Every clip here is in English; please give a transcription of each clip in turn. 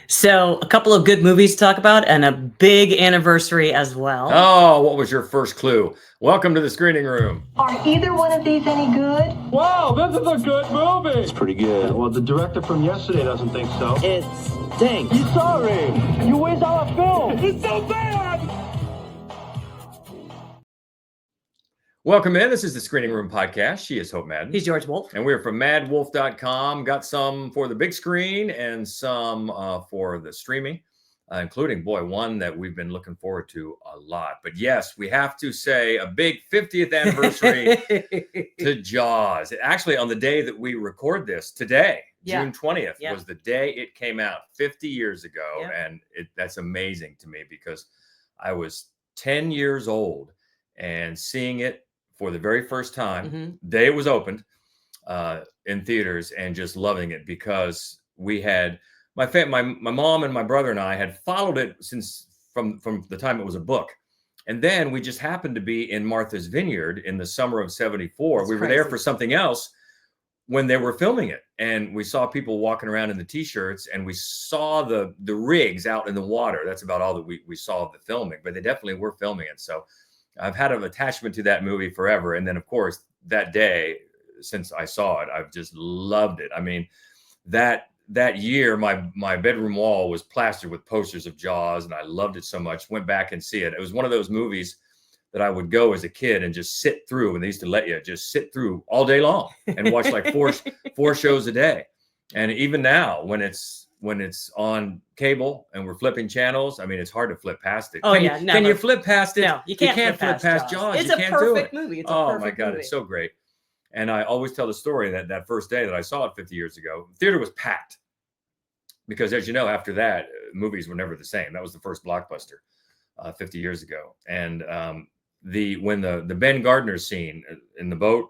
So a couple of good movies to talk about and a big anniversary as well. Oh, what was your first clue? Welcome to the screening room. Are either one of these any good? Wow, this is a good movie. It's pretty good. Well, the director from yesterday doesn't think so. It stinks. You sorry? You waste our film. It's so bad. Welcome in. This is the Screening Room Podcast. She is Hope Madden. He's George Wolf. And we're from MaddWolf.com. Got some for the big screen and some for the streaming, including, one that we've been looking forward to a lot. But yes, we have to say a big 50th anniversary to Jaws. Actually, on the day that we record this today, June 20th, was the day it came out 50 years ago. And that's amazing to me because I was 10 years old and seeing it for the very first time, day it was opened in theaters, and just loving it because we had my mom and my brother and I had followed it since from the time it was a book. And then we just happened to be in Martha's Vineyard in the summer of '74. That's we were there for something else when they were filming it. And we saw people walking around in the t-shirts, and we saw the rigs out in the water. That's about all that we saw of the filming, but they definitely were filming it. So I've had an attachment to that movie forever. And then, of course, that day, since I saw it, I've just loved it. I mean, that year, my bedroom wall was plastered with posters of Jaws, and I loved it so much. Went back and see it. It was one of those movies that I would go as a kid and just sit through. And they used to let you just sit through all day long and watch like four shows a day. And even now, when it's on cable and we're flipping channels, I mean, it's hard to flip past it. Can you flip past it? No, you can't flip past Jaws. It's a perfect movie. It's a perfect movie. It's so great. And I always tell the story that first day that I saw it 50 years ago, the theater was packed because, as you know, after that, movies were never the same. That was the first blockbuster 50 years ago. And when the Ben Gardner scene in the boat,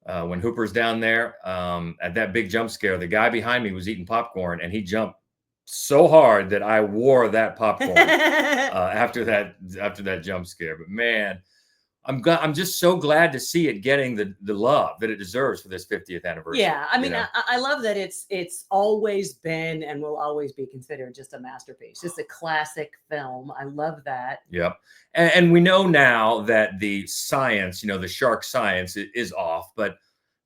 when Hooper's down there at that big jump scare, the guy behind me was eating popcorn, and he jumped so hard that I wore that popcorn after that jump scare. But man, I'm just so glad to see it getting the love that it deserves for this 50th anniversary. Yeah, I mean, I love that it's always been and will always be considered just a masterpiece, just a classic film. I love that. Yep. And we know now that the science, the shark science is off, but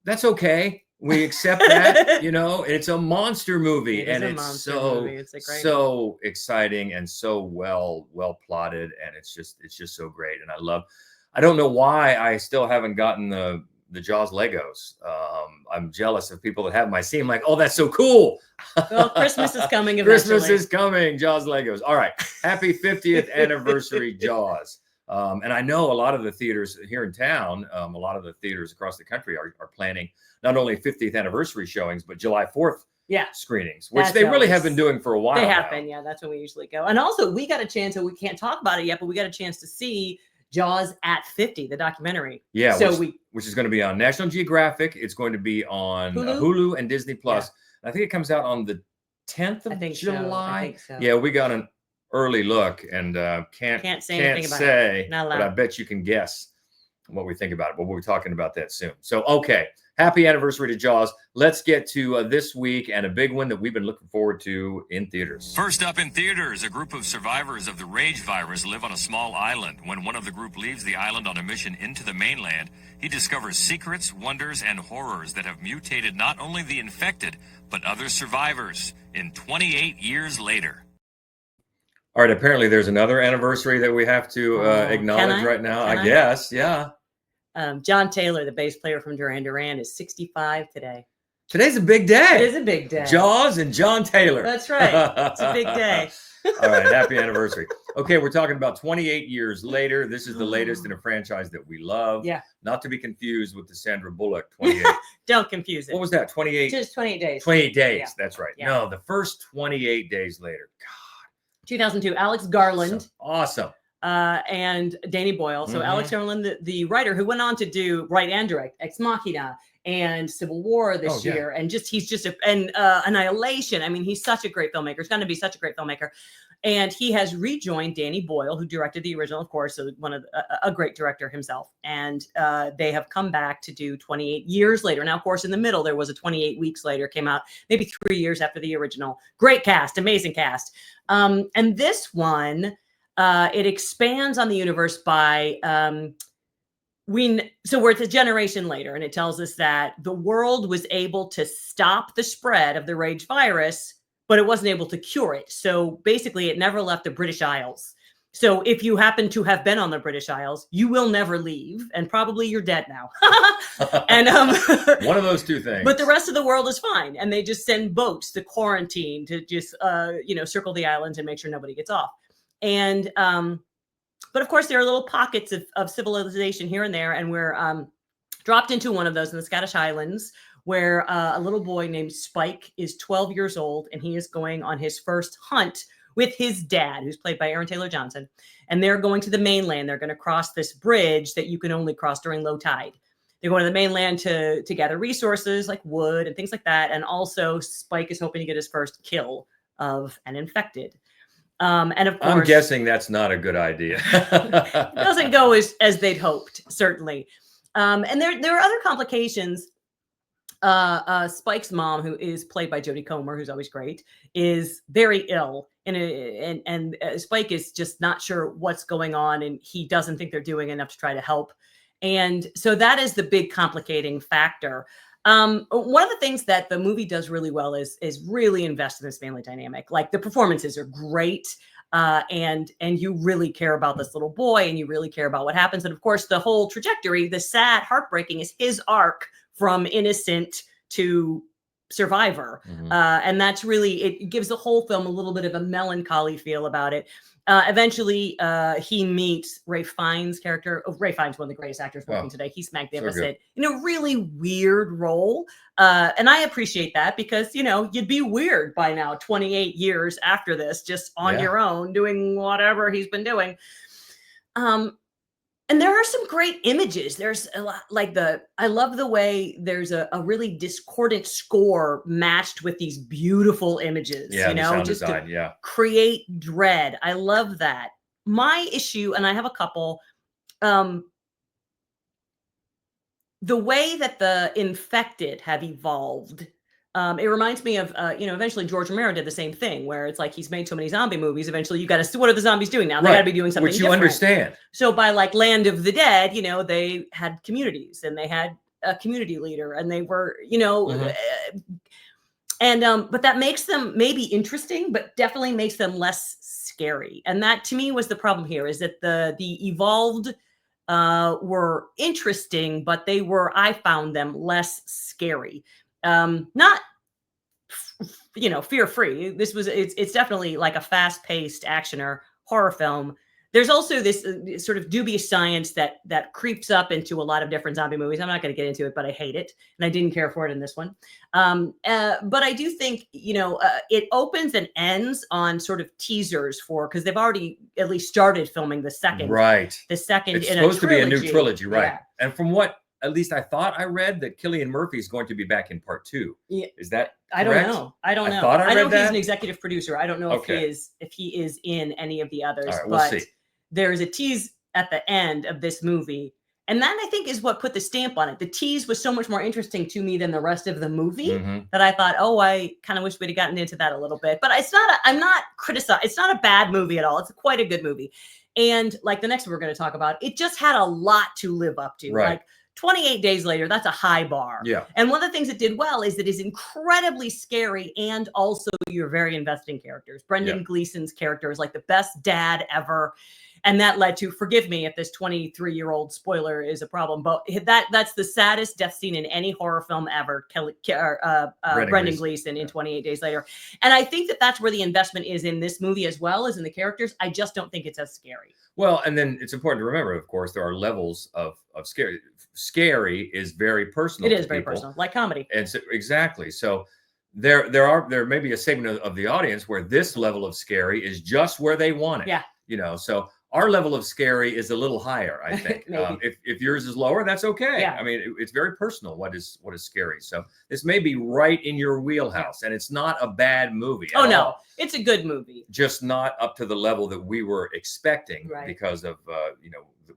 that's okay. We accept that, it's a monster movie, and it's so exciting and so well plotted, and it's just so great. And I don't know why I still haven't gotten the Jaws Legos. I'm jealous of people that have them. I see them like, oh, that's so cool. Well, Christmas is coming eventually. Christmas is coming. Jaws Legos. All right. Happy 50th anniversary, Jaws. And I know a lot of the theaters here in town, a lot of the theaters across the country are planning not only 50th anniversary showings, but July 4th screenings, which they really have been doing for a while. They have been. Yeah, that's when we usually go. And also, we got a chance, and we can't talk about it yet, but we got a chance to see Jaws at 50, the documentary. Yeah, so which is going to be on National Geographic. It's going to be on Hulu and Disney Plus. Yeah. I think it comes out on the 10th of July. I think so. Yeah, we got an early look, and can't say anything about it. Not allowed. But I bet you can guess what we think about it. But we'll be talking about that soon. So, okay, happy anniversary to Jaws. Let's get to this week and a big one that we've been looking forward to in theaters. First up in theaters, a group of survivors of the rage virus live on a small island. When one of the group leaves the island on a mission into the mainland, he discovers secrets, wonders, and horrors that have mutated not only the infected, but other survivors in 28 years later. All right, apparently there's another anniversary that we have to acknowledge right now. I guess, yeah. John Taylor, the bass player from Duran Duran, is 65 today. Today's a big day. It is a big day. Jaws and John Taylor. That's right. It's a big day. All right, happy anniversary. Okay, we're talking about 28 years later. This is the latest in a franchise that we love. Yeah. Not to be confused with the Sandra Bullock 28. Don't confuse it. What was that? 28? Just 28 days. 28 days. Yeah. That's right. Yeah. No, the first 28 days later. God. 2002, Alex Garland. Awesome. And Danny Boyle. So Alex Garland, the writer who went on to do write and direct Ex Machina and Civil War this year, and he's just Annihilation. I mean, he's such a great filmmaker. He's going to be such a great filmmaker. And he has rejoined Danny Boyle, who directed the original, of course, so a great director himself. And they have come back to do 28 years later. Now, of course, in the middle, there was a 28 weeks later, came out maybe 3 years after the original. Great cast, amazing cast. And this one, it expands on the universe by so we're a generation later, and it tells us that the world was able to stop the spread of the rage virus, but it wasn't able to cure it. So basically, it never left the British Isles. So if you happen to have been on the British Isles, you will never leave, and probably you're dead now. And one of those two things. But the rest of the world is fine, and they just send boats to quarantine to just circle the islands and make sure nobody gets off. And but of course, there are little pockets of civilization here and there, and we're dropped into one of those in the Scottish Highlands, where a little boy named Spike is 12 years old, and he is going on his first hunt with his dad, who's played by Aaron Taylor Johnson. And they're going to the mainland. They're going to cross this bridge that you can only cross during low tide. They're going to the mainland to gather resources like wood and things like that. And also, Spike is hoping to get his first kill of an infected. And of course, I'm guessing that's not a good idea. It doesn't go as they'd hoped, certainly. And there are other complications. Spike's mom, who is played by Jodie Comer, who's always great, is very ill, and Spike is just not sure what's going on, and he doesn't think they're doing enough to try to help. And so that is the big complicating factor. One of the things that the movie does really well is really invest in this family dynamic. Like, the performances are great. And you really care about this little boy, and you really care about what happens. And of course, the whole trajectory, the sad, heartbreaking, is his arc from innocent to survivor. Mm-hmm. And that's really, it gives the whole film a little bit of a melancholy feel about it. Eventually, he meets Ralph Fiennes' character. Oh, Ralph Fiennes, one of the greatest actors working today. He's magnificent in a really weird role. And I appreciate that, because, you'd be weird by now, 28 years after this, just on your own, doing whatever he's been doing. And there are some great images. There's a lot, I love the way there's a really discordant score matched with these beautiful images, sound just design, to create dread. I love that. My issue, and I have a couple, the way that the infected have evolved, it reminds me of, eventually George Romero did the same thing, where it's like he's made so many zombie movies. Eventually, you got to see, what are the zombies doing now? They got to be doing something which you different. understand. So by Land of the Dead, they had communities, and they had a community leader, and they were, but that makes them maybe interesting, but definitely makes them less scary. And that, to me, was the problem here, is that the evolved were interesting, but I found them less scary. Not fear-free. It's definitely like a fast-paced actioner horror film. There's also this sort of dubious science that creeps up into a lot of different zombie movies. I'm not going to get into it, but I hate it, and I didn't care for it in this one. But I do think it opens and ends on sort of teasers because they've already at least started filming the second. Right. The second. It's in supposed a to be a new trilogy, right? Yeah. And from what at least I thought I read, that Cillian Murphy is going to be back in part 2. Yeah. Is that I don't know. I don't know. I know that. He's an executive producer. I don't know if he is in any of the others. All right, we'll see. There's a tease at the end of this movie. And that, I think, is what put the stamp on it. The tease was so much more interesting to me than the rest of the movie that I thought, I kind of wish we'd have gotten into that a little bit. But I'm not criticizing. It's not a bad movie at all. It's quite a good movie. And like the next one we're going to talk about, it just had a lot to live up to. Right. Like 28 Days Later, that's a high bar. Yeah. And one of the things it did well is that it's incredibly scary, and also you're very invested in characters. Brendan Gleeson's character is like the best dad ever. And that led to, forgive me if this 23-year-old spoiler is a problem, but that's the saddest death scene in any horror film ever. Brendan Gleeson in 28 Days Later. And I think that's where the investment is in this movie as well as in the characters. I just don't think it's as scary. Well, and then it's important to remember, of course, there are levels of scary. Scary is very personal. It is very personal, like comedy. And so, exactly. So there may be a segment of the audience where this level of scary is just where they want it. Yeah. So our level of scary is a little higher, I think. Maybe. If yours is lower, that's okay. Yeah. I mean, it's very personal what is scary. So this may be right in your wheelhouse, and it's not a bad movie at Oh no, all. it's a good movie. Just not up to the level that we were expecting Right. because of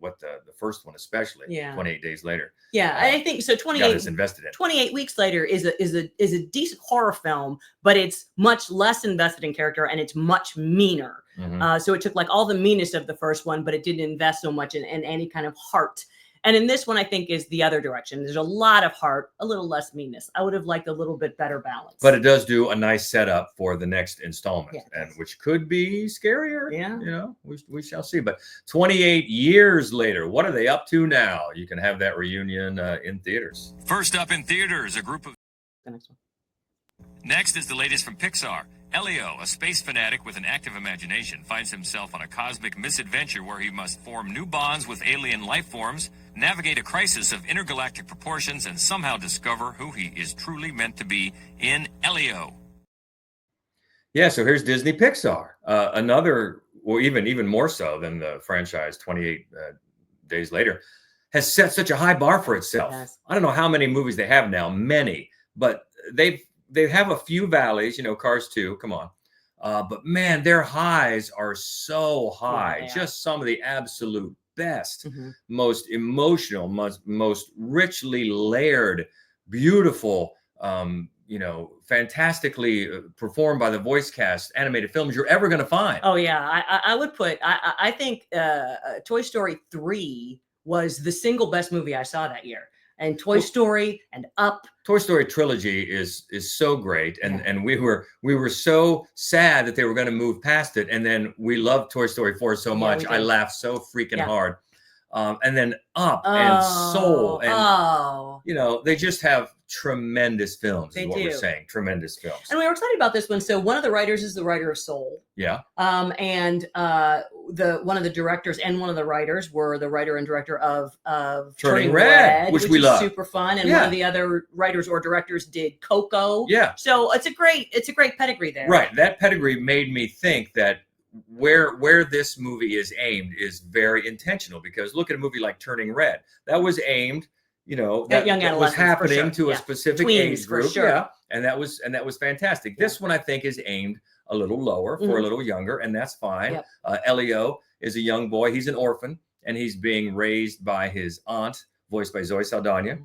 what the first one, especially. Yeah. 28 days later. Yeah, I think so. Got us invested in. 28 weeks later is a decent horror film, but it's much less invested in character and it's much meaner. Mhm. So it took like all the meanness of the first one, but it didn't invest so much in any kind of heart. And in this one, I think is the other direction. There's a lot of heart, a little less meanness. I would have liked a little bit better balance. But it does do a nice setup for the next installment, Yeah, it and does. which could be scarier. Yeah. We shall see. But 28 years later, what are they up to now? You can have that reunion in theaters. First up in theaters, a group of. The next one. Next is the latest from Pixar. Elio, a space fanatic with an active imagination, finds himself on a cosmic misadventure where he must form new bonds with alien life forms, navigate a crisis of intergalactic proportions, and somehow discover who he is truly meant to be in Elio. Yeah, so here's Disney Pixar. Another, well, even more so than the franchise 28 days later, has set such a high bar for itself. Yes. I don't know how many movies they have now, many, but they have a few valleys, Cars 2, come on. But man, their highs are so high. Yeah, they Just some of the absolute best, Mhm. most emotional, most richly layered, beautiful, fantastically performed by the voice cast animated films you're ever going to find. Oh yeah, I would put. I think Toy Story 3 was the single best movie I saw that year, and Toy Story and Up. Toy Story trilogy is so great, and Yeah. and we were so sad that they were going to move past it, and then we loved Toy Story 4 so Yeah, much. we I did. laughed so freaking Yeah. hard. And then Up and Soul, and they just have tremendous films. They is what we're do. saying, tremendous films. And we were excited about this one. So one of the writers is the writer of Soul, Yeah, and one of the directors and one of the writers were the writer and director of Turning Red, which we is love. super fun. And Yeah. one of the other writers or directors did Coco. yeah. So it's a great pedigree there. Right. That pedigree made me think that where this movie is aimed is very intentional, because look at a movie like Turning Red. That was aimed, At young that was adolescents, for happening sure. to a Yeah. specific Tweens, age for group. sure. Yeah. And that was fantastic. This one I think is aimed a little lower for a Mhm. little younger, and that's fine. Yep. Elio is a young boy. He's an orphan, and he's being raised by his aunt, voiced by Zoe Saldana. Mhm.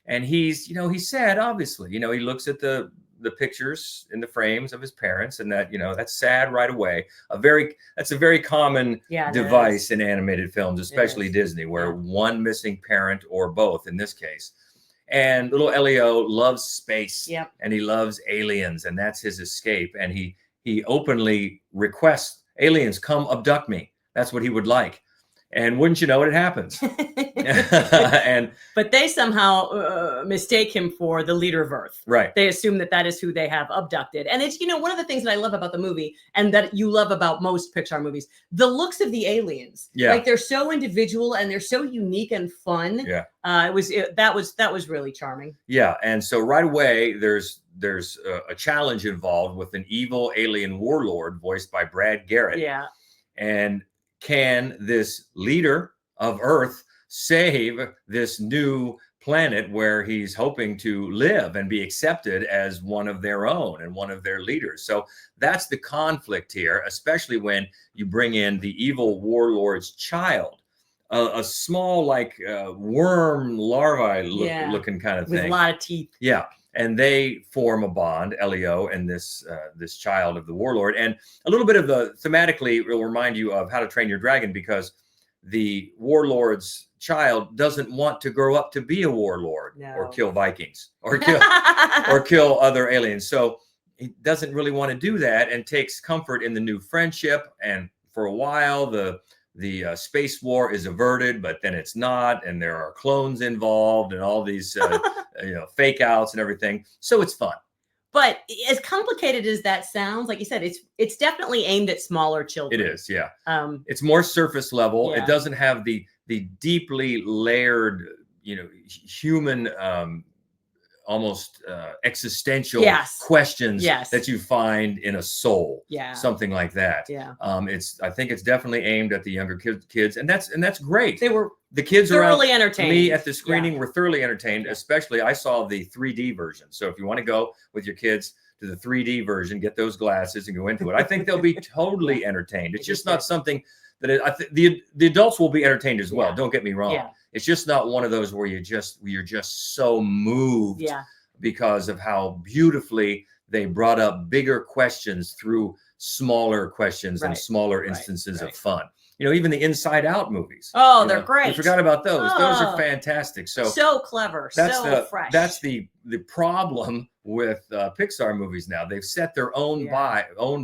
And he's sad, obviously. He looks at the pictures in the frames of his parents, and that's sad right away. That's a very common Yeah, it device in animated films, especially is. Disney, where Yeah. one missing parent or both in this case. And little Elio loves space, Yep. and he loves aliens, and that's his escape. And he openly requests aliens come abduct me. That's what he would like. And wouldn't you know it, it happens. And But they somehow mistake him for the leader of Earth. right. They assume that is who they have abducted. And it's, one of the things that I love about the movie, and that you love about most Pixar movies, the looks of the aliens. Yeah. Like they're so individual and they're so unique and fun. Yeah. That was really charming. Yeah, and so right away there's a challenge involved with an evil alien warlord voiced by Brad Garrett. Yeah. And can this leader of Earth save this new planet where he's hoping to live and be accepted as one of their own and one of their leaders? So that's the conflict here, especially when you bring in the evil warlord's child, a small worm larvae looking kind of With thing. a lot of teeth. Yeah. And they form a bond, Elio and this child of the warlord. And a little bit of thematically will remind you of How to Train Your Dragon, because the warlord's child doesn't want to grow up to be a warlord or No. kill Vikings or kill other aliens. So he doesn't really want to do that, and takes comfort in the new friendship. And for a while, the space war is averted, but then it's not, and there are clones involved and all these fake outs and everything. So it's fun. But as complicated as that sounds, like you said, it's definitely aimed at smaller children. It is, yeah. Um, It's more surface level. Yeah. It doesn't have the deeply layered, human almost existential Yes. questions Yes. that you find in a soul, Yeah. something like that. Yeah. I think it's definitely aimed at the younger kids, and that's great. They were The kids around thoroughly entertained. me at the screening Yeah. were thoroughly entertained. Yeah. Especially, I saw the 3D version. So if you want to go with your kids to the 3D version, get those glasses and go into it. I think they'll be totally entertained. It's just not something that I think the adults will be entertained as well. Yeah. Don't get me wrong. Yeah. It's just not one of those where you're just so moved Yeah. because of how beautifully they brought up bigger questions through smaller questions and Right. smaller Right. instances Right. of fun. Even the Inside Out movies. Oh, they're great. We forgot about those. Those are Oh. fantastic. So clever. So fresh. That's the problem with Pixar movies now. They've set their own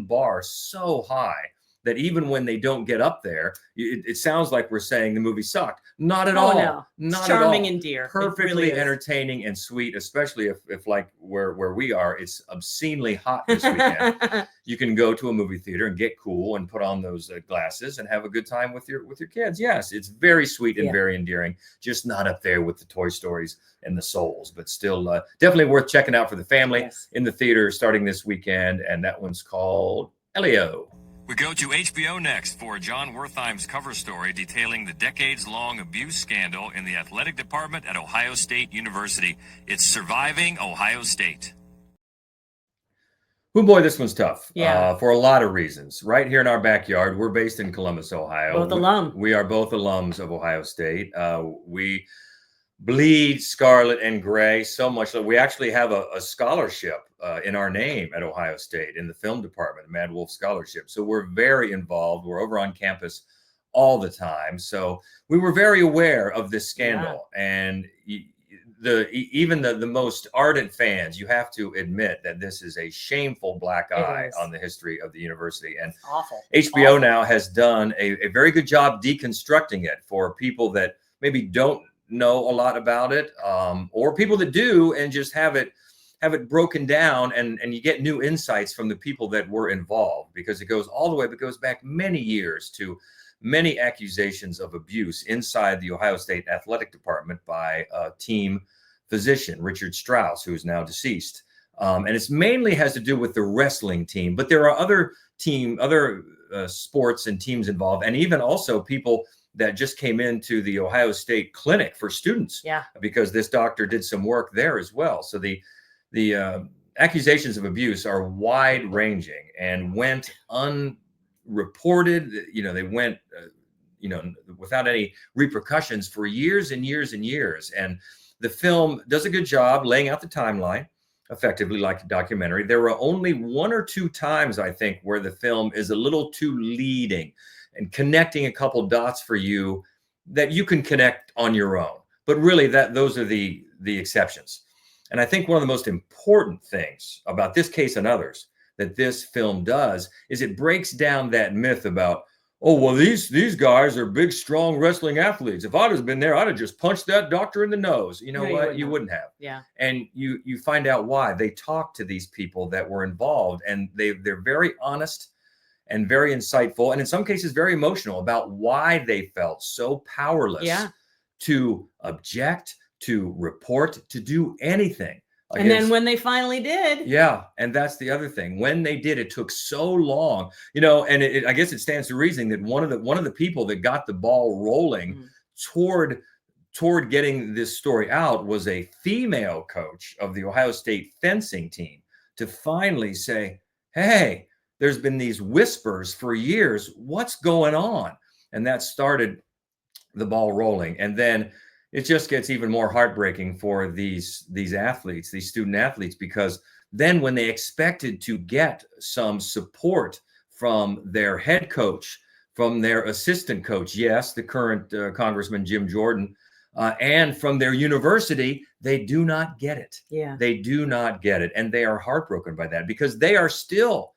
bar so high that even when they don't get up there, it sounds like we're saying the movie sucked. Not at all. No. Not It's charming at all. and dear. Perfectly It really is. entertaining and sweet, especially if like where we are, it's obscenely hot this weekend. You can go to a movie theater and get cool and put on those glasses and have a good time with your kids. Yes, it's very sweet and very endearing. Just not up there with the Toy Stories and the Souls, but still definitely worth checking out for the family in the theater starting this weekend. And that one's called Elio. We go to HBO next for John Wertheim's cover story detailing the decades-long abuse scandal in the athletic department at Ohio State University. It's Surviving Ohio State. Oh boy, this one's tough. Yeah. For a lot of reasons. Right here in our backyard, we're based in Columbus, Ohio. Both alum. We are both alums of Ohio State. We bleed scarlet and gray so much that we actually have a scholarship in our name at Ohio State in the film department, a MaddWolf scholarship. So we're very involved. We're over on campus all the time. So we were very aware of this scandal. And even the most ardent fans, you have to admit that this is a shameful black eye on the history of the university. And it's awful. HBO now has done a very good job deconstructing it for people that maybe don't know a lot about it, or people that do and just have it broken down, and you get new insights from the people that were involved, because it goes all the way, but goes back many years to many accusations of abuse inside the Ohio State athletic department by a team physician, Richard Strauss, who is now deceased. And it's mainly has to do with the wrestling team, but there are other sports and teams involved, and even also people that just came into the Ohio State clinic for students, because this doctor did some work there as well. So the accusations of abuse are wide ranging and went unreported. They went, without any repercussions for years and years and years. And the film does a good job laying out the timeline effectively, like a documentary. There were only one or two times, I think, where the film is a little too leading and connecting a couple dots for you that you can connect on your own. But really, those are the exceptions. And I think one of the most important things about this case and others that this film does is it breaks down that myth about, oh, well, these guys are big, strong wrestling athletes. If I'd have been there, I'd have just punched that doctor in the nose. You know what? You wouldn't have. Yeah. And you find out why. They talk to these people that were involved, and they're very honest and very insightful, and in some cases very emotional about why they felt so powerless to object, to report, to do anything. And then when they finally did. Yeah. And that's the other thing. When they did, it took so long, and I guess it stands to reason that one of the people that got the ball rolling toward getting this story out was a female coach of the Ohio State fencing team, to finally say, hey, there's been these whispers for years. What's going on? And that started the ball rolling. And then it just gets even more heartbreaking for these athletes, these student athletes, because then when they expected to get some support from their head coach, from their assistant coach, yes, the current Congressman Jim Jordan, and from their university, they do not get it. Yeah. They do not get it. And they are heartbroken by that, because they are still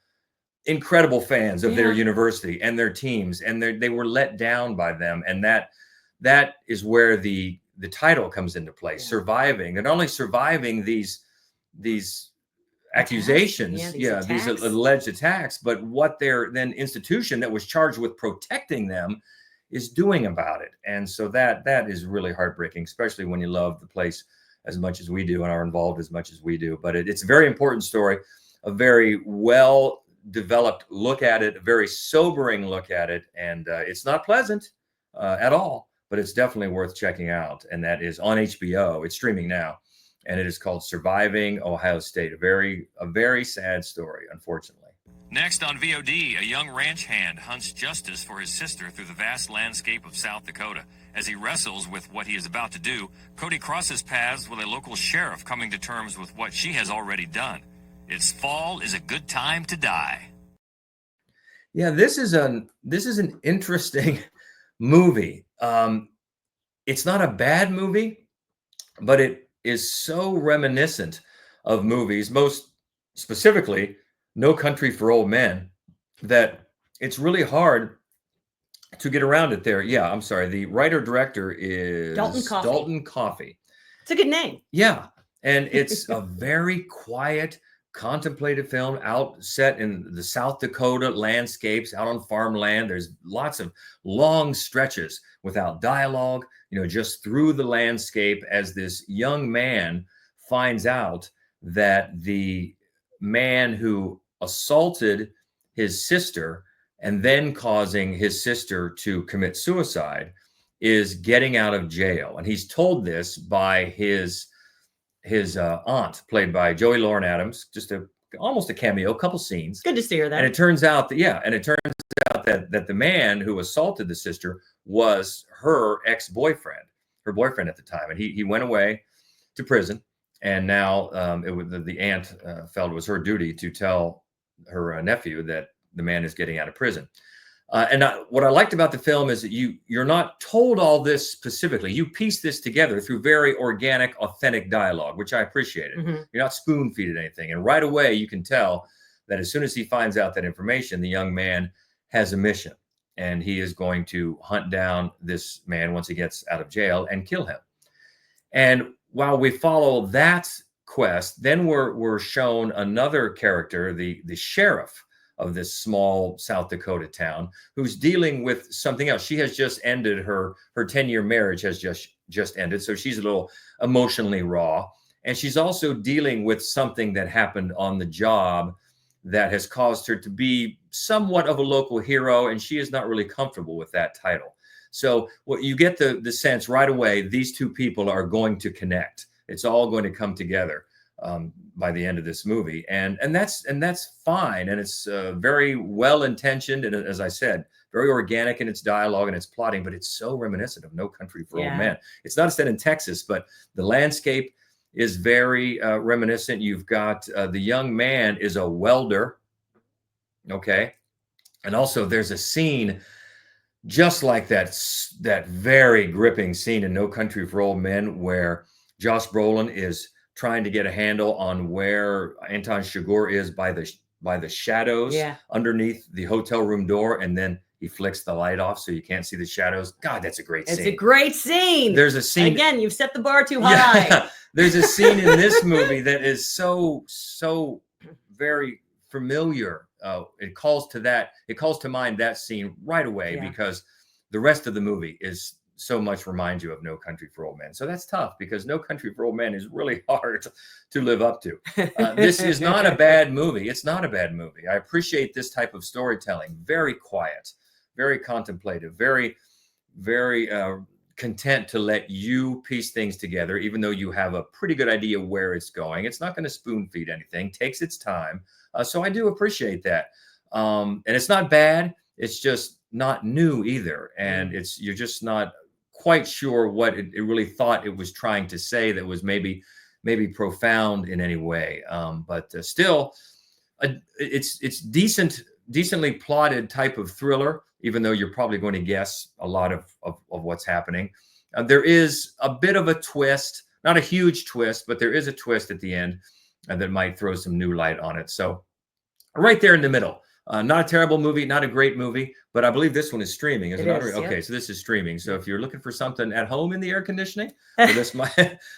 incredible fans of their university and their teams, and they were let down by them. And that is where the title comes into play. Surviving, and not only surviving these accusations, these alleged attacks, but what their then institution that was charged with protecting them is doing about it. And so that is really heartbreaking, especially when you love the place as much as we do and are involved as much as we do. But it's a very important story, a very well developed look at it, a very sobering look at it. And it's not pleasant at all, but it's definitely worth checking out. And that is on HBO. It's streaming now. And it is called Surviving Ohio State. A very sad story, unfortunately. Next on VOD, a young ranch hand hunts justice for his sister through the vast landscape of South Dakota. As he wrestles with what he is about to do, Cody crosses paths with a local sheriff coming to terms with what she has already done. It's Fall is a Good Time to Die. Yeah, this is an interesting movie. It's not a bad movie, but it is so reminiscent of movies, most specifically No Country for Old Men, that it's really hard to get around it there. Yeah, I'm sorry. The writer-director is Dalton Coffey. It's a good name. Yeah, and it's a very quiet, contemplative film set in the South Dakota landscapes, out on farmland. There's lots of long stretches without dialogue, just through the landscape as this young man finds out that the man who assaulted his sister and then causing his sister to commit suicide is getting out of jail. And he's told this by his aunt, played by Joey Lauren Adams, just almost a cameo, a couple scenes. Good to see her there. And it turns out that the man who assaulted the sister was her ex-boyfriend, her boyfriend at the time. And he went away to prison. And now the aunt felt it was her duty to tell her nephew that the man is getting out of prison. What I liked about the film is that you're not told all this specifically. You piece this together through very organic, authentic dialogue, which I appreciated. Mm-hmm. You're not spoon-feeded anything. And right away, you can tell that as soon as he finds out that information, the young man has a mission. And he is going to hunt down this man once he gets out of jail and kill him. And while we follow that quest, then we're shown another character, the sheriff of this small South Dakota town, who's dealing with something else. She has just ended her 10-year marriage has just ended. So she's a little emotionally raw. And she's also dealing with something that happened on the job that has caused her to be somewhat of a local hero. And she is not really comfortable with that title. So what you get the sense right away, these two people are going to connect. It's all going to come together by the end of this movie, and that's fine, and it's very well intentioned, and as I said, very organic in its dialogue and its plotting. But it's so reminiscent of No Country for Old Men. It's not set in Texas, but the landscape is very reminiscent. You've got the young man is a welder, okay, and also there's a scene just like that very gripping scene in No Country for Old Men where Josh Brolin is trying to get a handle on where Anton Chigurh is by the shadows underneath the hotel room door, and then he flicks the light off so you can't see the shadows. God, that's a great scene. It's a great scene. There's a scene. Again, you've set the bar too high. Yeah. There's a scene in this movie that is so very familiar. It calls to mind that scene right away because the rest of the movie is so much reminds you of No Country for Old Men. So that's tough because No Country for Old Men is really hard to live up to. This is not a bad movie. It's not a bad movie. I appreciate this type of storytelling. Very quiet, very contemplative, very, very content to let you piece things together, even though you have a pretty good idea where it's going. It's not going to spoon feed anything, takes its time. So I do appreciate that. And it's not bad. It's just not new either. And you're just not quite sure what it really thought it was trying to say that was maybe profound in any way. But still, it's decently plotted type of thriller, even though you're probably going to guess a lot of what's happening. There is a bit of a twist, not a huge twist, but there is a twist at the end that might throw some new light on it. So right there in the middle. Not a terrible movie, not a great movie, but I believe this one is streaming. Is it not? Okay, so this is streaming. So if you're looking for something at home in the air conditioning, well,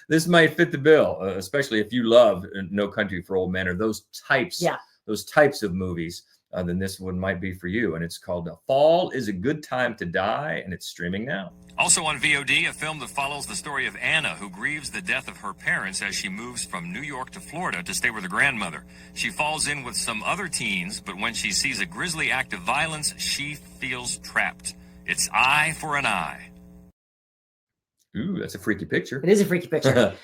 this might fit the bill, especially if you love No Country for Old Men or those types of movies. then this one might be for you. And it's called Fall is a Good Time to Die, and it's streaming now. Also on VOD, a film that follows the story of Anna, who grieves the death of her parents as she moves from New York to Florida to stay with her grandmother. She falls in with some other teens, but when she sees a grisly act of violence, she feels trapped. It's Eye for an Eye. Ooh, that's a freaky picture. It is a freaky picture.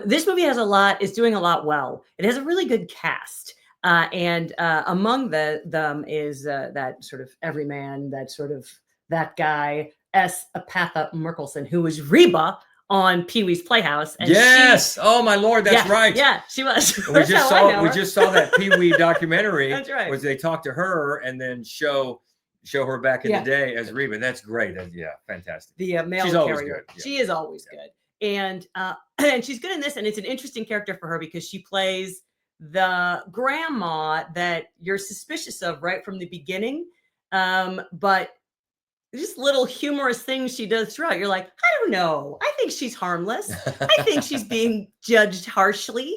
This movie is doing a lot well. It has a really good cast. And among them is that sort of everyman, that guy, S. Apatha Merkelson, who was Reba on Pee-wee's Playhouse. And yes. Oh my Lord, that's right. Yeah, she was. We just saw that Pee-wee documentary. That's right. Where they talk to her and then show her back in the day as Reba. That's great. Yeah, fantastic. The male She's carrier. always good. Yeah. She is always good. And she's good in this, and it's an interesting character for her because she plays the grandma that you're suspicious of right from the beginning. But just little humorous things she does throughout. You're like, I don't know. I think she's harmless. I think she's being judged harshly.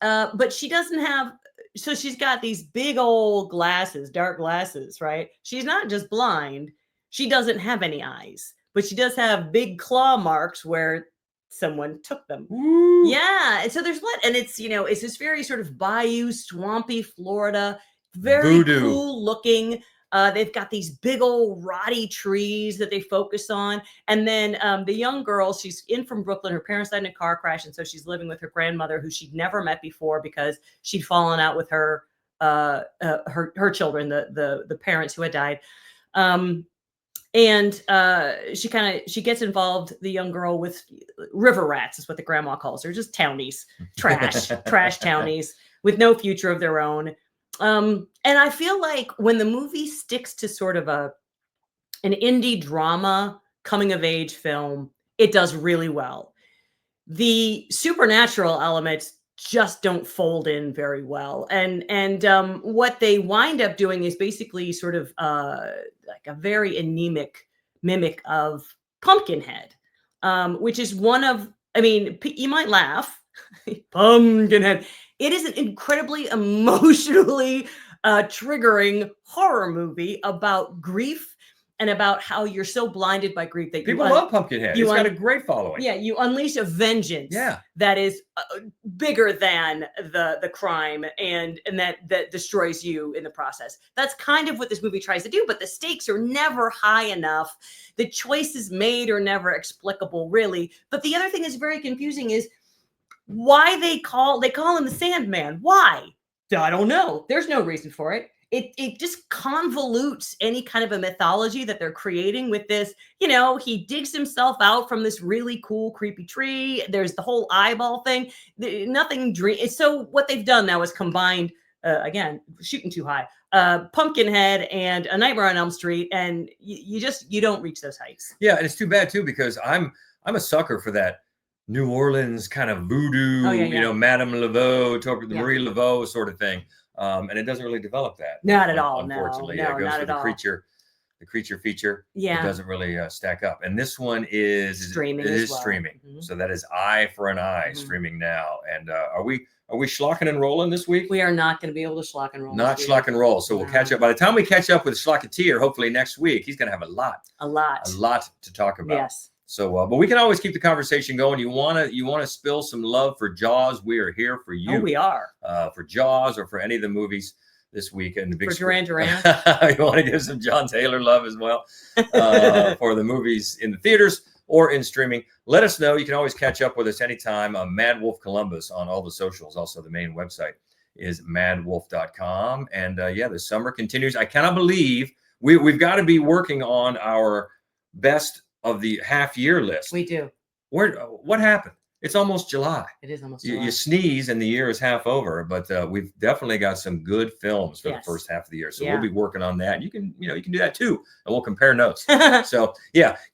But she doesn't have, so she's got these big old glasses, dark glasses, right? She's not just blind. She doesn't have any eyes, but she does have big claw marks where someone took them. Ooh. Yeah. And so there's and it's, it's this very sort of bayou, swampy Florida, very Voodoo. cool looking. They've got these big old rotty trees that they focus on. And then the young girl, she's in from Brooklyn. Her parents died in a car crash. And so she's living with her grandmother, who she'd never met before because she'd fallen out with her children, the parents who had died. And she gets involved, the young girl, with river rats is what the grandma calls her, just townies, trash townies with no future of their own. And I feel like when the movie sticks to sort of an indie drama coming of age film, it does really well. The supernatural elements just don't fold in very well. And what they wind up doing is basically sort of like a very anemic mimic of Pumpkinhead, which is you might laugh, Pumpkinhead. It is an incredibly emotionally triggering horror movie about grief and about how you're so blinded by grief that people love Pumpkinhead. It's got a great following. Yeah, you unleash a vengeance that is bigger than the crime and that destroys you in the process. That's kind of what this movie tries to do, but the stakes are never high enough. The choices made are never explicable, really. But the other thing that's very confusing is why they call him the Sandman. Why? I don't know. There's no reason for it. It just convolutes any kind of a mythology that they're creating with this. He digs himself out from this really cool, creepy tree. There's the whole eyeball thing. So what they've done now is combined, again, shooting too high, Pumpkinhead and A Nightmare on Elm Street, and you don't reach those heights. Yeah, and it's too bad too because I'm a sucker for that New Orleans kind of voodoo, Madame Laveau, Marie Laveau sort of thing. And it doesn't really develop that. Not at all. Unfortunately, no, it goes not for at the all. creature feature. Yeah, it doesn't really stack up. And this one is streaming. It is streaming. Mm-hmm. So that is Eye for an Eye, streaming now. And are we schlocking and rolling this week? We are not going to be able to schlock and roll. Not schlock and roll. So we'll catch up. By the time we catch up with Schlocketeer, hopefully next week, he's going to have a lot to talk about. Yes. So, but we can always keep the conversation going. You want to spill some love for Jaws? We are here for you. Oh, we are. For Jaws or for any of the movies this week in the big screen. For Duran. You want to give some John Taylor love as well for the movies in the theaters or in streaming. Let us know. You can always catch up with us anytime on MaddWolf Columbus on all the socials. Also, the main website is maddwolf.com. And the summer continues. I cannot believe we've got to be working on our best of the half year list. We do. What happened? It's almost July. It is almost July. You sneeze and the year is half over, but we've definitely got some good films for the first half of the year. So we'll be working on that. You can do that too, and we'll compare notes. So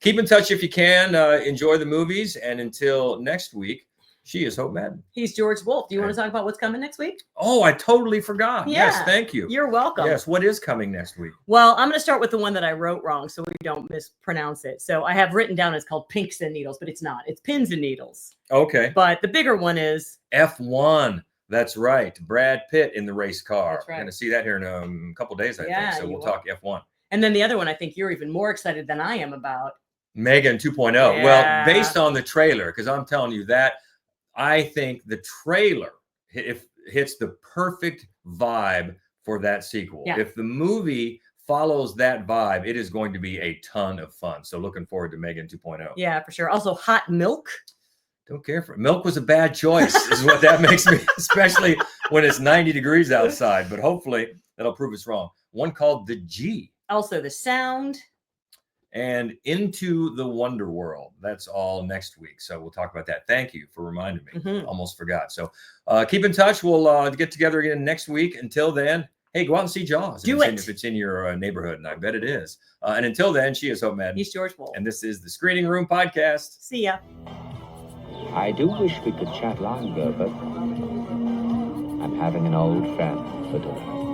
keep in touch if you can. Enjoy the movies, and until next week, she is Hope Madden. He's George Wolf. Do you want to talk about what's coming next week? Oh, I totally forgot. Yeah. Yes, thank you. You're welcome. Yes, what is coming next week? Well, I'm going to start with the one that I wrote wrong so we don't mispronounce it. So I have written down it's called Pinks and Needles, but it's not. It's Pins and Needles. Okay. But the bigger one is F1, That's right. Brad Pitt in the race car. That's right. We're going to see that here in a couple days, I Yeah, think. So you we'll will. talk F1. And then the other one, I think you're even more excited than I am about. Megan 2.0. Yeah. Well, based on the trailer, because I'm telling you that, I think the trailer hits the perfect vibe for that sequel. Yeah. If the movie follows that vibe, it is going to be a ton of fun. So looking forward to Megan 2.0. Yeah, for sure. Also, hot milk. Don't care for it. Milk was a bad choice, is what that makes me, especially when it's 90 degrees outside. But hopefully that'll prove us wrong. One called The G. Also, The Sound. And Into the Wonder World. That's all next week. So we'll talk about that. Thank you for reminding me. Mhm. Almost forgot. So keep in touch. We'll get together again next week. Until then, hey, go out and see Jaws. If it's in your neighborhood, and I bet it is. And until then, she is Hope Madden. He's George Wolf. And this is the Screening Room Podcast. See ya. I do wish we could chat longer, but I'm having an old friend for dinner.